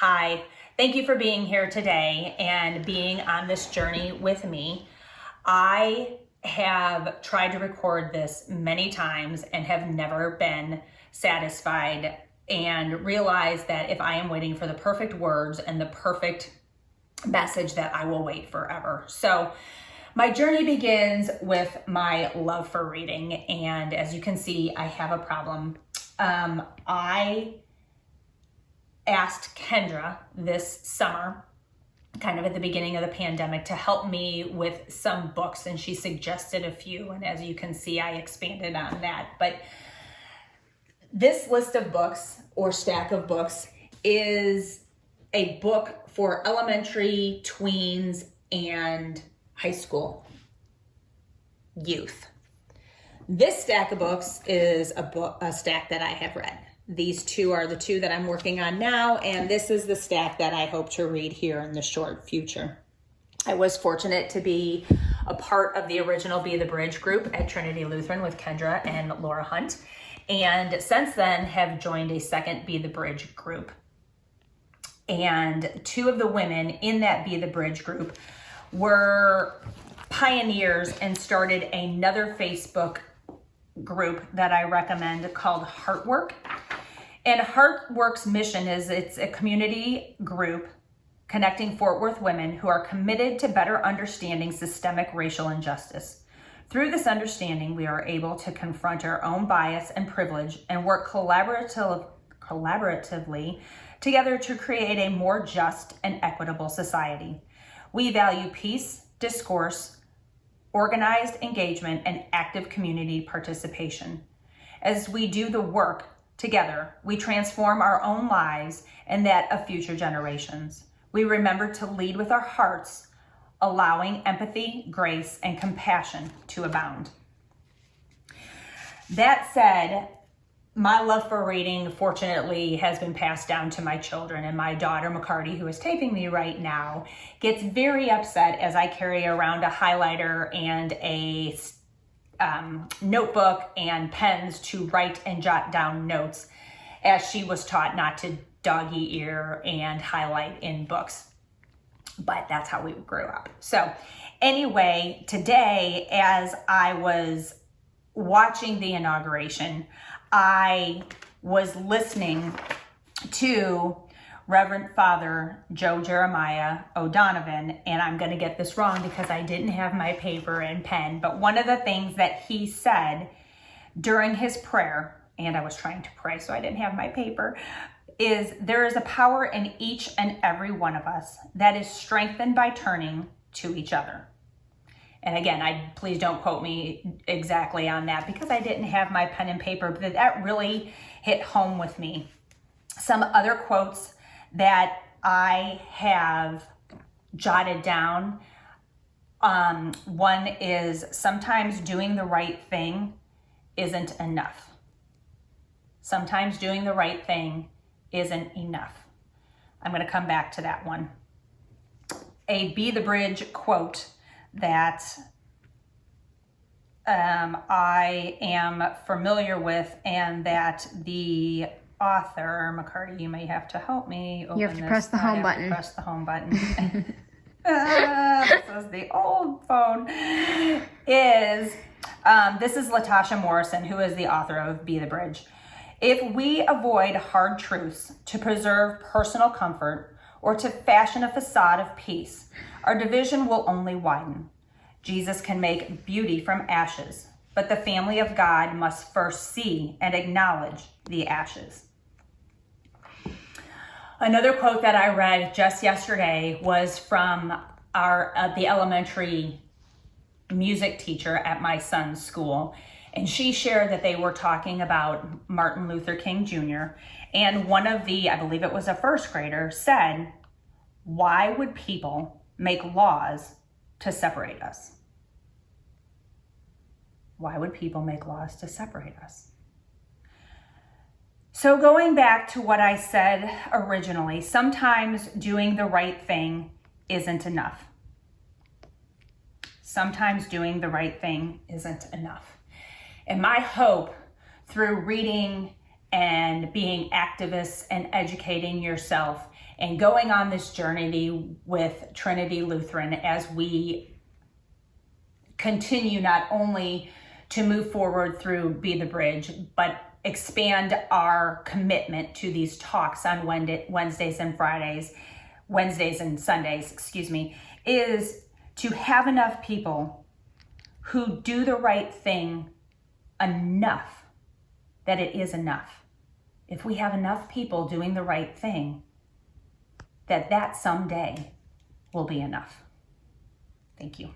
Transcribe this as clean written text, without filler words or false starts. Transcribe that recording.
Hi, thank you for being here today and being on this journey with me. I have tried to record this many times and have never been satisfied, and realized that if I am waiting for the perfect words and the perfect message, that I will wait forever. So my journey begins with my love for reading, and as you can see, I have a problem. I asked Kendra this summer, kind of at the beginning of the pandemic, to help me with some books, and she suggested a few, and as you can see, I expanded on that. But this list of books, or stack of books, is a book for elementary, tweens, and high school youth. This stack of books is a stack that I have read. These two are the two that I'm working on now, and this is the stack that I hope to read here in the short future. I was fortunate to be a part of the original Be the Bridge group at Trinity Lutheran with Kendra and Laura Hunt, and since then have joined a second Be the Bridge group. And two of the women in that Be the Bridge group were pioneers and started another Facebook group that I recommend called Heartwork. And Heartwork's mission is it's a community group connecting Fort Worth women who are committed to better understanding systemic racial injustice. Through this understanding, we are able to confront our own bias and privilege and work collaboratively together to create a more just and equitable society. We value peace, discourse, organized engagement, and active community participation. As we do the work together, we transform our own lives and that of future generations. We remember to lead with our hearts, allowing empathy, grace, and compassion to abound. That said, my love for reading, fortunately, has been passed down to my children, and my daughter, McCarty, who is taping me right now, gets very upset as I carry around a highlighter and a notebook and pens to write and jot down notes, as she was taught not to doggy ear and highlight in books. But that's how we grew up. So anyway, today, as I was watching the inauguration, I was listening to Reverend Father Joe Jeremiah O'Donovan, and I'm going to get this wrong because I didn't have my paper and pen, but one of the things that he said during his prayer, and I was trying to pray so I didn't have my paper, is there is a power in each and every one of us that is strengthened by turning to each other. And again, please don't quote me exactly on that because I didn't have my pen and paper, but that really hit home with me. Some other quotes that I have jotted down. One is, sometimes doing the right thing isn't enough. Sometimes doing the right thing isn't enough. I'm going to come back to that one. A Be the Bridge quote that I am familiar with, and that the author, McCarty, you may have to help me open You have to press the home button. Press the home button. This is the old phone. This is Latasha Morrison, who is the author of Be the Bridge. If we avoid hard truths to preserve personal comfort or to fashion a facade of peace, our division will only widen. Jesus can make beauty from ashes, but the family of God must first see and acknowledge the ashes. Another quote that I read just yesterday was from the elementary music teacher at my son's school, and she shared that they were talking about Martin Luther King Jr., and one of I believe it was a first grader, said, "Why would people make laws to separate us?" Why would people make laws to separate us? So going back to what I said originally, sometimes doing the right thing isn't enough. Sometimes doing the right thing isn't enough. And my hope through reading and being activists and educating yourself and going on this journey with Trinity Lutheran as we continue not only to move forward through Be the Bridge, but expand our commitment to these talks on Wednesdays and Sundays, is to have enough people who do the right thing enough that it is enough. If we have enough people doing the right thing, that someday will be enough. Thank you.